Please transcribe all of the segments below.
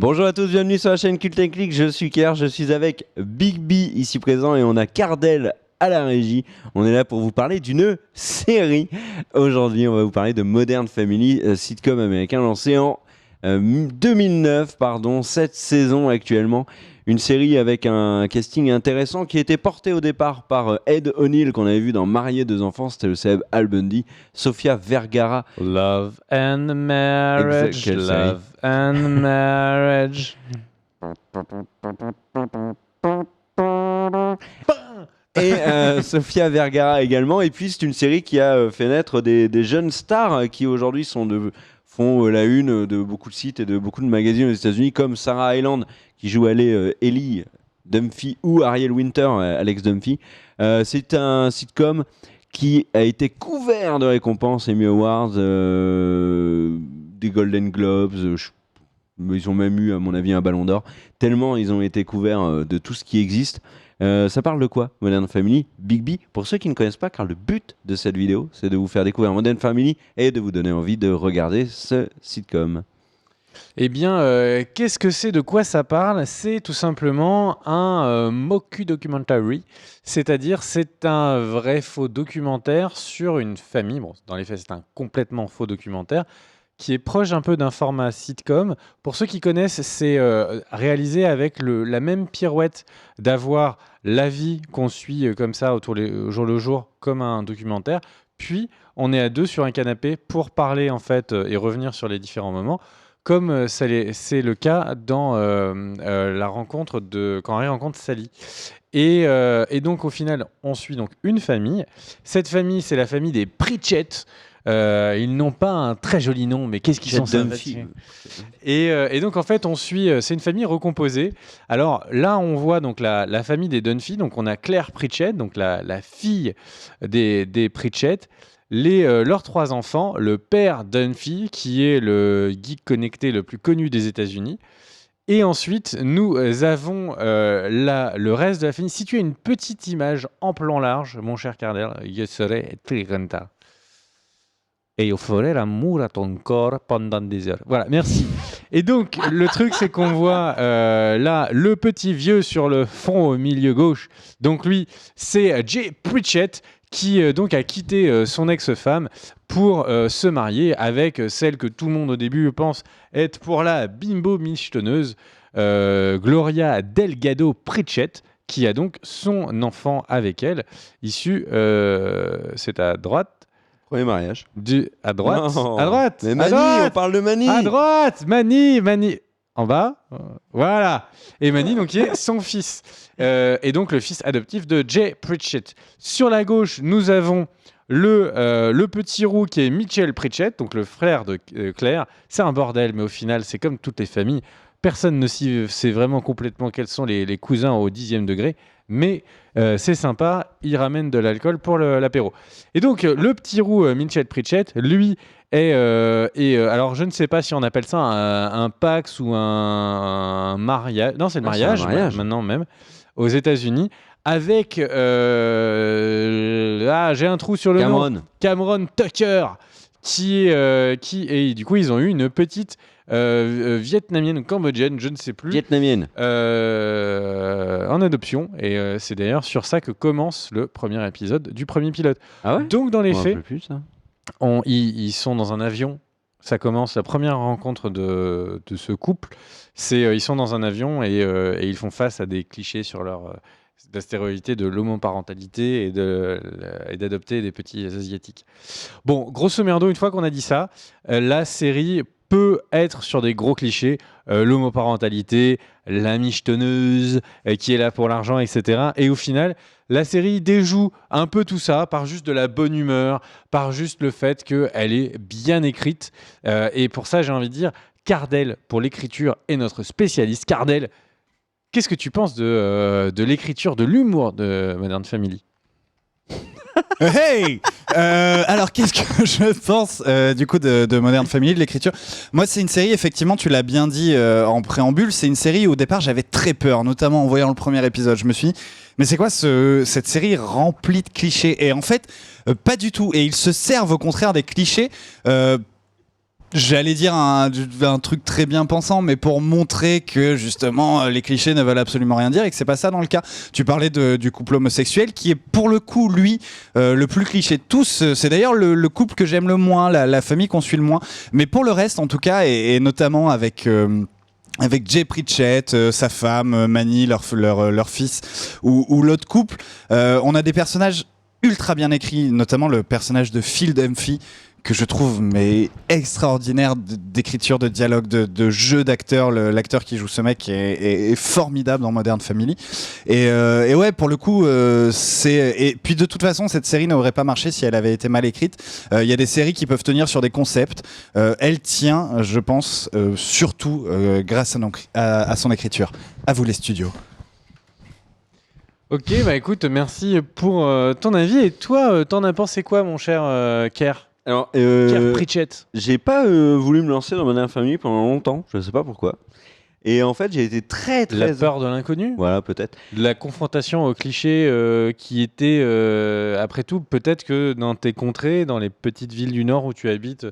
Bonjour à tous, bienvenue sur la chaîne Cult & Click, je suis Kier, je suis avec Big B ici présent et on a Cardel à la régie. On est là pour vous parler d'une série. Aujourd'hui, on va vous parler de Modern Family, sitcom américain lancé en 2009, 7 saisons actuellement. Une série avec un casting intéressant qui était porté au départ par Ed O'Neill qu'on avait vu dans Marié deux enfants, c'était le célèbre Al Bundy, Sofia Vergara. Love and marriage, Quelle série. love and marriage. Et Sofia Vergara également. Et puis c'est une série qui a fait naître des jeunes stars qui aujourd'hui font la une de beaucoup de sites et de beaucoup de magazines aux États-Unis, comme Sarah Hyland qui joue Ellie Dunphy ou Ariel Winter, Alex Dunphy. C'est un sitcom qui a été couvert de récompenses, Emmy Awards, des Golden Globes. Ils ont même eu, à mon avis, un Ballon d'Or. Tellement ils ont été couverts de tout ce qui existe. Ça parle de quoi, Modern Family? Big B, pour ceux qui ne connaissent pas, car le but de cette vidéo, c'est de vous faire découvrir Modern Family et de vous donner envie de regarder ce sitcom. Eh bien, qu'est-ce que c'est? De quoi ça parle? C'est tout simplement un mockumentary, c'est-à-dire c'est un vrai faux documentaire sur une famille. Bon, dans les faits, c'est un complètement faux documentaire qui est proche un peu d'un format sitcom. Pour ceux qui connaissent, c'est réalisé avec la même pirouette d'avoir la vie qu'on suit comme ça au jour le jour, comme un documentaire. Puis, on est à deux sur un canapé pour parler en fait et revenir sur les différents moments, comme c'est le cas dans la rencontre quand Harry rencontre Sally. Et donc, au final, on suit donc une famille. Cette famille, c'est la famille des Pritchett. Ils n'ont pas un très joli nom, mais qu'est-ce qu'ils sont sympathiques. Et donc en fait, on suit, c'est une famille recomposée. Alors là, on voit donc la famille des Dunphy. Donc on a Claire Pritchett, donc la fille des Pritchett, leurs trois enfants, le père Dunphy, qui est le geek connecté le plus connu des États-Unis. Et ensuite, nous avons le reste de la famille. Si tu as une petite image en plan large, mon cher Cardel, je serais très content. Et je ferai l'amour à ton corps pendant des heures. Voilà, merci. Et donc, le truc, c'est qu'on voit là le petit vieux sur le fond au milieu gauche. Donc lui, c'est Jay Pritchett qui donc a quitté son ex-femme pour se marier avec celle que tout le monde au début pense être pour la bimbo michetonneuse, Gloria Delgado Pritchett, qui a donc son enfant avec elle, issu, c'est à droite. Premier mariage. À droite. Non. À droite. Mais à Mani, droite, on parle de Mani. à droite. Mani. En bas. Voilà. Et Mani, donc, qui est son fils. Et donc, le fils adoptif de Jay Pritchett. Sur la gauche, nous avons le petit roux qui est Mitchell Pritchett, donc le frère de Claire. C'est un bordel, mais au final, c'est comme toutes les familles. Personne ne sait vraiment complètement quels sont les cousins au 10e degré. Mais c'est sympa, il ramène de l'alcool pour l'apéro. Et donc, le petit roux Mitchell Pritchett, lui, alors je ne sais pas si on appelle ça un Pax ou un mariage. Non, c'est le mariage, maintenant même, aux États-Unis, avec... j'ai un trou sur le nom. Cameron Tucker, et du coup, ils ont eu une petite... vietnamienne ou cambodgienne, je ne sais plus. Vietnamienne. En adoption. Et c'est d'ailleurs sur ça que commence le premier épisode du premier pilote. Ah ouais. Donc dans les faits, plus, ça. ils sont dans un avion. Ça commence la première rencontre de ce couple. Ils sont dans un avion et ils font face à des clichés sur la stéréotypé de l'homoparentalité et d'adopter des petits asiatiques. Bon, grosso merdo, une fois qu'on a dit ça, la série peut être sur des gros clichés, l'homoparentalité, la michetonneuse qui est là pour l'argent, etc. Et au final, la série déjoue un peu tout ça par juste de la bonne humeur, par juste le fait qu'elle est bien écrite. Et pour ça, j'ai envie de dire, Cardel, pour l'écriture, est notre spécialiste. Cardel, qu'est-ce que tu penses de l'écriture, de l'humour de Modern Family ? Hey alors, qu'est-ce que je pense du coup de Modern Family, de l'écriture? Moi, c'est une série, effectivement, tu l'as bien dit en préambule, c'est une série où au départ j'avais très peur, notamment en voyant le premier épisode. Je me suis dit, mais c'est quoi cette série remplie de clichés? Et en fait, pas du tout. Et ils se servent au contraire des clichés J'allais dire un truc très bien pensant, mais pour montrer que justement les clichés ne veulent absolument rien dire et que c'est pas ça dans le cas. Tu parlais du couple homosexuel qui est pour le coup lui le plus cliché de tous. C'est d'ailleurs le couple que j'aime le moins, la famille qu'on suit le moins. Mais pour le reste en tout cas, et notamment avec Jay Pritchett, sa femme, Manny, leur fils, ou l'autre couple, on a des personnages ultra bien écrits, notamment le personnage de Phil Dunphy, que je trouve mais extraordinaire d'écriture, de dialogue, de jeu d'acteur. L'acteur qui joue ce mec est formidable dans Modern Family. Et ouais, pour le coup, et puis de toute façon, cette série n'aurait pas marché si elle avait été mal écrite. Il y a des séries qui peuvent tenir sur des concepts. Elle tient, je pense, surtout grâce à son écriture. À vous les studios. Ok, bah écoute, merci pour ton avis. Et toi, t'en as pensé quoi, mon cher Kerr? Alors, Kerr Pritchett. j'ai pas voulu me lancer dans Modern Family pendant longtemps, je sais pas pourquoi. Et en fait, j'ai été très. La peur de l'inconnu. Voilà, peut-être. La confrontation aux clichés qui était, après tout, peut-être que dans tes contrées, dans les petites villes du Nord où tu habites,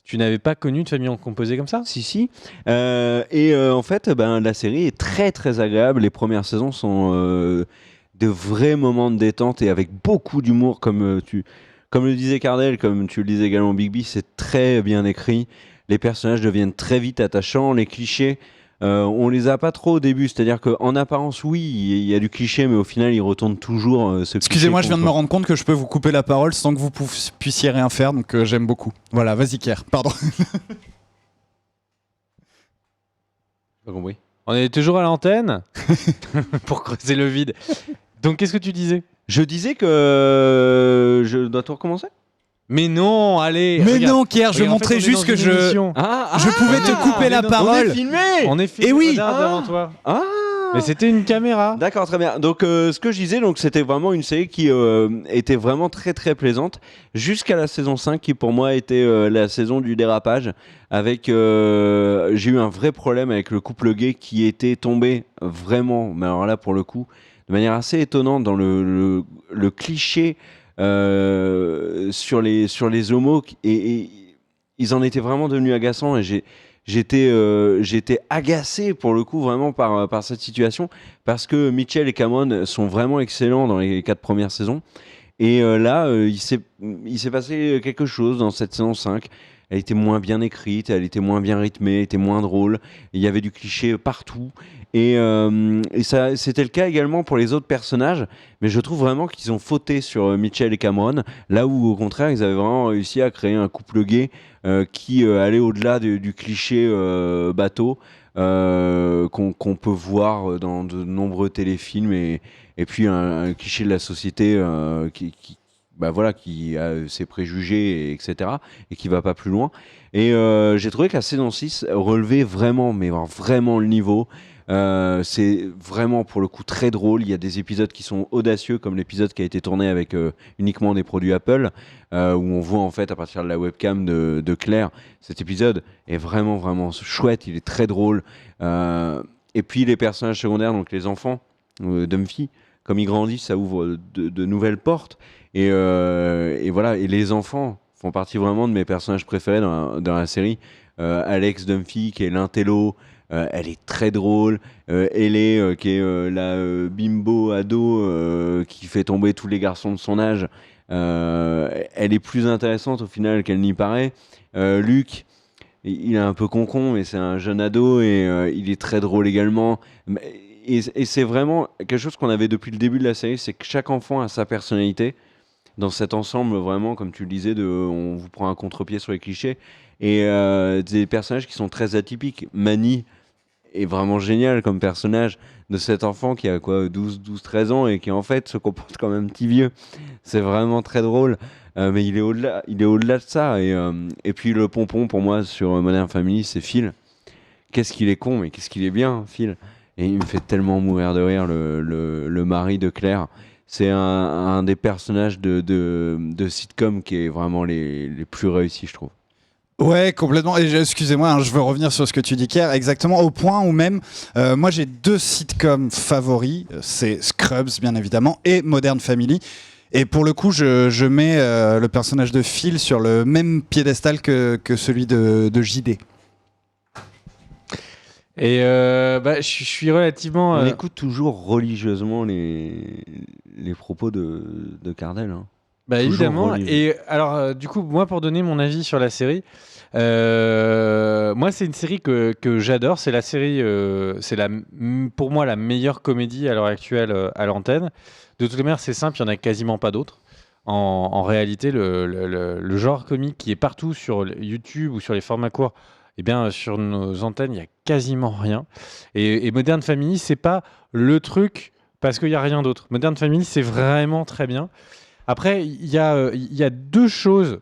tu n'avais pas connu de famille composée comme ça? Si. En fait, la série est très très agréable. Les premières saisons sont de vrais moments de détente et avec beaucoup d'humour, comme le disait Cardell, comme tu le disais également Bigby, c'est très bien écrit. Les personnages deviennent très vite attachants. Les clichés, on les a pas trop au début. C'est-à-dire qu'en apparence, oui, il y a du cliché, mais au final, ils retournent toujours ce cliché. Excusez-moi, je viens de me rendre compte que je peux vous couper la parole sans que vous puissiez rien faire, donc j'aime beaucoup. Voilà, vas-y Kerr, pardon. Pas compris. On est toujours à l'antenne pour creuser le vide. Donc, qu'est-ce que tu disais? Je disais que je dois tout recommencer. Mais non, allez. Mais regarde, non, Kerr, je regarde, en fait, montrais on est juste dans que une émission. je pouvais te couper la On parole. est filmé. On est filmé Et oui. devant toi. Ah. Mais c'était une caméra. D'accord, très bien. Donc, ce que je disais, c'était vraiment une série qui était vraiment très très plaisante jusqu'à la saison 5, qui pour moi était la saison du dérapage. J'ai eu un vrai problème avec le couple gay qui était tombé vraiment, mais alors là pour le coup, de manière assez étonnante dans le cliché sur les homos, et ils en étaient vraiment devenus agaçants, et j'étais agacé pour le coup vraiment par cette situation, parce que Mitchell et Cameron sont vraiment excellents dans les 4 premières saisons, et là il s'est passé quelque chose dans cette saison 5. Elle était moins bien écrite, elle était moins bien rythmée, elle était moins drôle, il y avait du cliché partout, et ça, c'était le cas également pour les autres personnages, mais je trouve vraiment qu'ils ont fauté sur Mitchell et Cameron, là où au contraire ils avaient vraiment réussi à créer un couple gay qui allait au-delà du cliché bateau qu'on peut voir dans de nombreux téléfilms, et puis un cliché de la société qui a ses préjugés, etc., et qui va pas plus loin. Et j'ai trouvé que la saison 6 relevait vraiment, mais vraiment le niveau. C'est vraiment pour le coup très drôle. Il y a des épisodes qui sont audacieux, comme l'épisode qui a été tourné avec uniquement des produits Apple, où on voit en fait à partir de la webcam de Claire. Cet épisode est vraiment vraiment chouette, il est très drôle. Et puis les personnages secondaires, donc les enfants d'Humphrey, comme ils grandissent, ça ouvre de nouvelles portes. Et voilà, et les enfants font partie vraiment de mes personnages préférés dans la série. Alex Dunphy, qui est l'intello, elle est très drôle. Ellie, qui est la bimbo ado qui fait tomber tous les garçons de son âge, elle est plus intéressante au final qu'elle n'y paraît. Luc, il est un peu concon, mais c'est un jeune ado, et il est très drôle également. Et c'est vraiment quelque chose qu'on avait depuis le début de la série, c'est que chaque enfant a sa personnalité dans cet ensemble, vraiment, comme tu le disais, on vous prend un contre-pied sur les clichés, et des personnages qui sont très atypiques. Manny est vraiment génial comme personnage de cet enfant qui a 12-13 ans et qui en fait se comporte comme un petit vieux. C'est vraiment très drôle, mais il est au-delà de ça. Et puis le pompon pour moi sur Modern Family, c'est Phil. Qu'est-ce qu'il est con, mais qu'est-ce qu'il est bien, Phil. Et il me fait tellement mourir de rire, le mari de Claire. C'est un des personnages de sitcom qui est vraiment les plus réussis, je trouve. Ouais, complètement. Et excusez-moi, je veux revenir sur ce que tu dis, Kerr, exactement au point où même, moi j'ai 2 sitcoms favoris, c'est Scrubs bien évidemment et Modern Family. Et pour le coup, je mets le personnage de Phil sur le même piédestal que celui de JD. Et je suis relativement. On écoute toujours religieusement les propos de Cardel. Hein. Bah Toujours évidemment. religieux. Et alors, du coup, moi, pour donner mon avis sur la série, moi, c'est une série que j'adore. C'est la série, pour moi la meilleure comédie à l'heure actuelle à l'antenne. De toutes les manières, c'est simple, il n'y en a quasiment pas d'autres. En réalité, le genre comique qui est partout sur YouTube ou sur les formats courts, eh bien, sur nos antennes, il n'y a quasiment rien. Et Modern Family, c'est pas le truc parce qu'il n'y a rien d'autre. Modern Family, c'est vraiment très bien. Après, il y a deux choses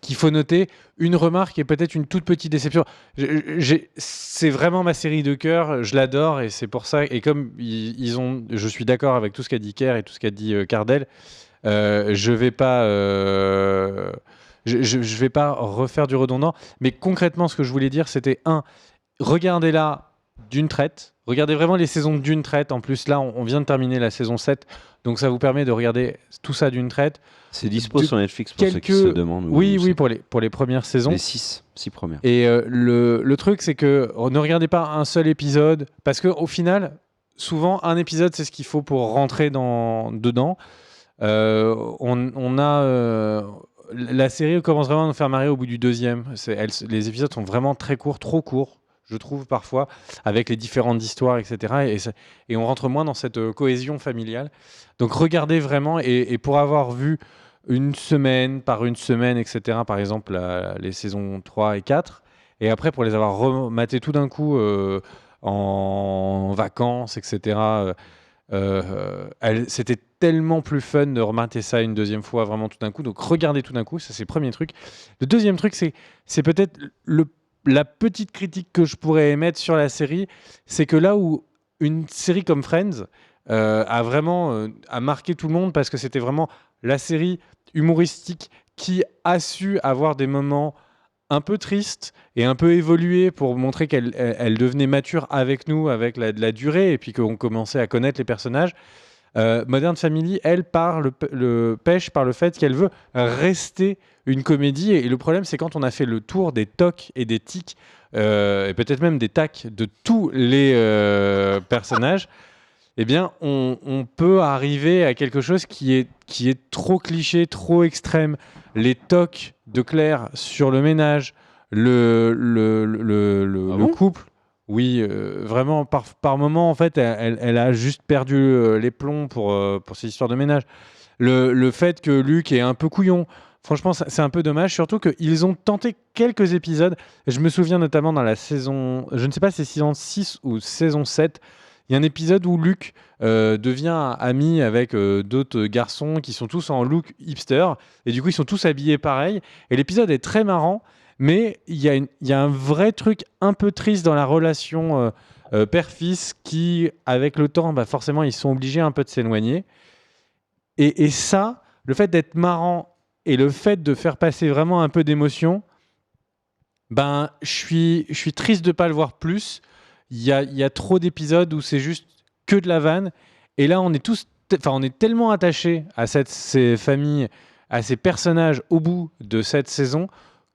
qu'il faut noter. Une remarque et peut-être une toute petite déception. C'est vraiment ma série de cœur, je l'adore et c'est pour ça. Et comme je suis d'accord avec tout ce qu'a dit Kerr et tout ce qu'a dit Cardel, je vais pas. Je vais pas refaire du redondant, mais concrètement, ce que je voulais dire, c'était regardez-la d'une traite. Regardez vraiment les saisons d'une traite. En plus, là, on vient de terminer la saison 7, donc ça vous permet de regarder tout ça d'une traite. C'est dispo sur Netflix pour ceux qui se demandent. Oui, pour les premières saisons. Les 6 premières. Et le truc, c'est que ne regardez pas un seul épisode, parce qu'au final, souvent, un épisode, c'est ce qu'il faut pour rentrer dedans. La série commence vraiment à nous faire marrer au bout du deuxième. Les épisodes sont vraiment très courts, trop courts, je trouve parfois, avec les différentes histoires, etc. Et on rentre moins dans cette cohésion familiale. Donc regardez vraiment, et pour avoir vu une semaine, etc., par exemple les saisons 3 et 4, et après pour les avoir rematé tout d'un coup en vacances, etc., c'était tellement plus fun de remater ça une deuxième fois vraiment tout d'un coup. Donc regardez tout d'un coup, ça c'est le premier truc. Le deuxième truc, c'est peut-être la petite critique que je pourrais émettre sur la série, c'est que là où une série comme Friends a vraiment a marqué tout le monde parce que c'était vraiment la série humoristique qui a su avoir des moments un peu triste et un peu évolué pour montrer qu'elle devenait mature avec nous, avec la durée, et puis qu'on commençait à connaître les personnages. Modern Family, elle, pêche par le fait qu'elle veut rester une comédie. Et le problème, c'est quand on a fait le tour des tocs et des tics, et peut-être même des tacs de tous les personnages, eh bien, on peut arriver à quelque chose qui est trop cliché, trop extrême. Les tocs de Claire sur le ménage, le couple. Oui, vraiment, par moment, en fait, elle a juste perdu les plombs pour ces histoires de ménage. Le fait que Luc est un peu couillon, franchement, c'est un peu dommage, surtout qu'ils ont tenté quelques épisodes. Je me souviens notamment dans la saison, je ne sais pas si c'est saison 6 ou saison 7, il y a un épisode où Luc devient ami avec d'autres garçons qui sont tous en look hipster, et du coup, ils sont tous habillés pareil. Et l'épisode est très marrant, mais il y a un vrai truc un peu triste dans la relation père-fils qui, avec le temps, forcément, ils sont obligés un peu de s'éloigner. Et ça, le fait d'être marrant et le fait de faire passer vraiment un peu d'émotion, je suis triste de ne pas le voir plus. Il y a trop d'épisodes où c'est juste que de la vanne. Et là, on est tellement attachés à ces familles, à ces personnages au bout de cette saison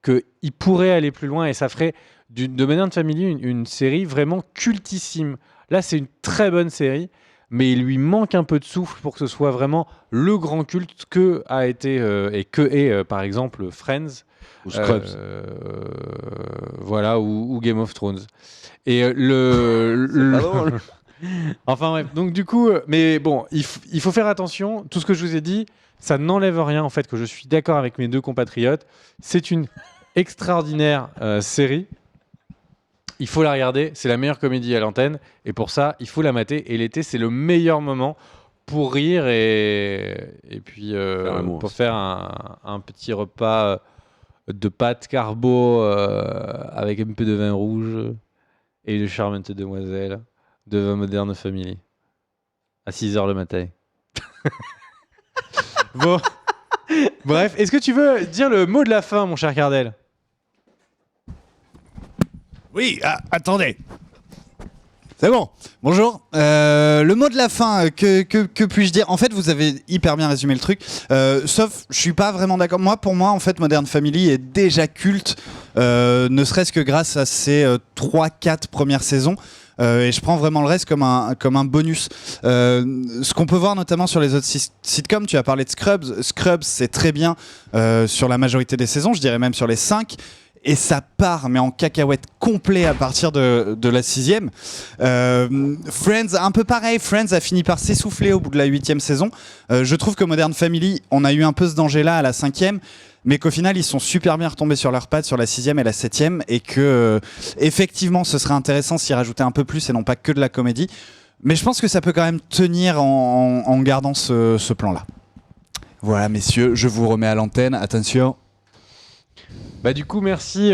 qu'il pourrait aller plus loin et ça ferait de Modern Family une série vraiment cultissime. Là, c'est une très bonne série, mais il lui manque un peu de souffle pour que ce soit vraiment le grand culte que a été par exemple Friends ou Scrubs, voilà, ou Game of Thrones. Et enfin bref, donc du coup, mais bon, il faut faire attention. Tout ce que je vous ai dit, ça n'enlève rien en fait que je suis d'accord avec mes deux compatriotes. C'est une extraordinaire série. Il faut la regarder, c'est la meilleure comédie à l'antenne, et pour ça, il faut la mater. Et l'été, c'est le meilleur moment pour rire et puis pour faire un petit repas de pâtes carbo avec un peu de vin rouge et de charmantes demoiselles de Modern Family à 6h le matin. Bon. Bref, est-ce que tu veux dire le mot de la fin, mon cher Cardel ? Oui, attendez. C'est bon. Bonjour. Le mot de la fin, que puis-je dire? En fait, vous avez hyper bien résumé le truc. Sauf, je suis pas vraiment d'accord. Pour moi, en fait, Modern Family est déjà culte, ne serait-ce que grâce à ses 3-4 premières saisons. Et je prends vraiment le reste comme un bonus. Ce qu'on peut voir notamment sur les autres sitcoms, tu as parlé de Scrubs. Scrubs, c'est très bien sur la majorité des saisons, je dirais même sur les 5. Et ça part, mais en cacahuète complet à partir de la 6e. Friends, un peu pareil. Friends a fini par s'essouffler au bout de la 8e saison. Je trouve que Modern Family, on a eu un peu ce danger-là à la 5e. Mais qu'au final, ils sont super bien retombés sur leurs pattes sur la 6e et la 7e. Et que, effectivement, ce serait intéressant s'y rajouter un peu plus et non pas que de la comédie. Mais je pense que ça peut quand même tenir en gardant ce plan-là. Voilà, messieurs, je vous remets à l'antenne. Attention. Bah du coup, merci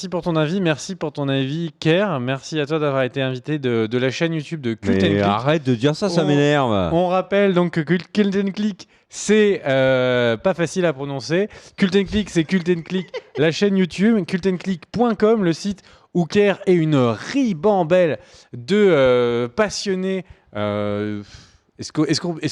pour ton avis, merci pour ton avis, Kerr. Merci à toi d'avoir été invité de la chaîne YouTube de Cult & Click. Arrête de dire ça, ça m'énerve. On rappelle donc que Cult & Click, c'est pas facile à prononcer. Cult & Click, c'est Cult & Click, la chaîne YouTube, cultandclick.com, le site où Kerr est une ribambelle de passionnés. Est-ce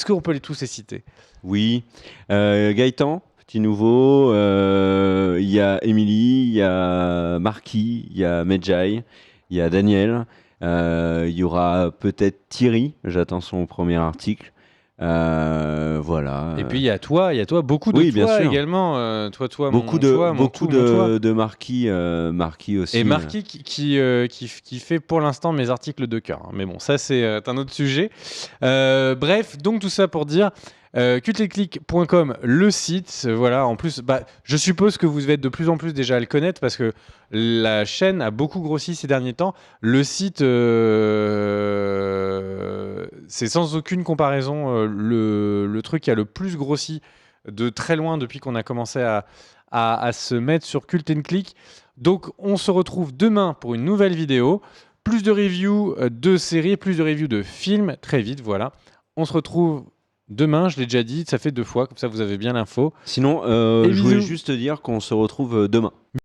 qu'on peut les tous les citer? Oui. Gaëtan, petit nouveau. Il y a Émilie, il y a Marquis, il y a Medjay, il y a Daniel. Il y aura peut-être Thierry. J'attends son premier article. Voilà. Et puis il y a toi, beaucoup de Oui, bien toi sûr. également. Beaucoup de Marquis aussi. Et Marquis qui fait pour l'instant mes articles de cœur. Mais bon, ça c'est un autre sujet. Bref, donc tout ça pour dire cultandclick.com, le site. Voilà. En plus, je suppose que vous êtes de plus en plus déjà à le connaître parce que la chaîne a beaucoup grossi ces derniers temps. Le site, c'est sans aucune comparaison le truc qui a le plus grossi de très loin depuis qu'on a commencé à se mettre sur Cult & Click. Donc on se retrouve demain pour une nouvelle vidéo. Plus de reviews de séries, plus de reviews de films, très vite, voilà. On se retrouve demain, je l'ai déjà dit, ça fait 2 fois, comme ça vous avez bien l'info. Sinon, je voulais juste te dire qu'on se retrouve demain.